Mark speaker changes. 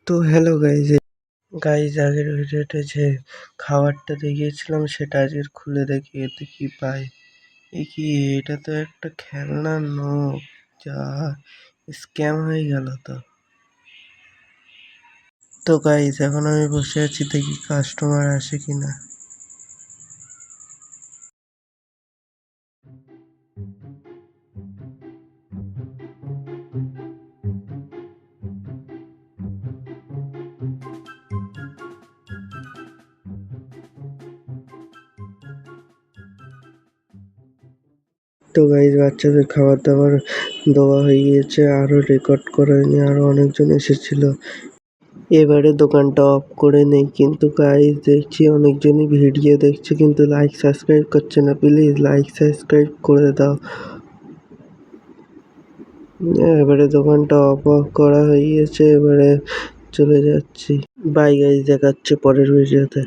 Speaker 1: তো hello guys, আগের ভিডিওতে যে খাবারটা দেখিয়েছিলাম সেটা আজকের খুলে দেখি এতে কি পাই। কি এটা তো একটা খেলনার নখ, যা স্ক্যাম হয়ে গেল। তো গাইজ এখন আমি বসে আছি, দেখি কাস্টমার আসে কিনা। তো গাইজ বাচ্চাদের খাবার দাবার দেওয়া হয়ে গিয়েছে, আরো রেকর্ড করা হয়নি, আরো অনেকজন এসেছিল। এবারে দোকানটা অফ করে নেই, কিন্তু গাইজ দেখছি অনেকজনই ভিডিও দেখছে কিন্তু লাইক সাবস্ক্রাইব করছে না। প্লিজ লাইক সাবস্ক্রাইব করে দাও। এবারে দোকানটা অফ করা হয়ে গিয়েছে, এবারে চলে যাচ্ছি। বাই গাইজ, দেখাচ্ছে পরের ভিডিওতে।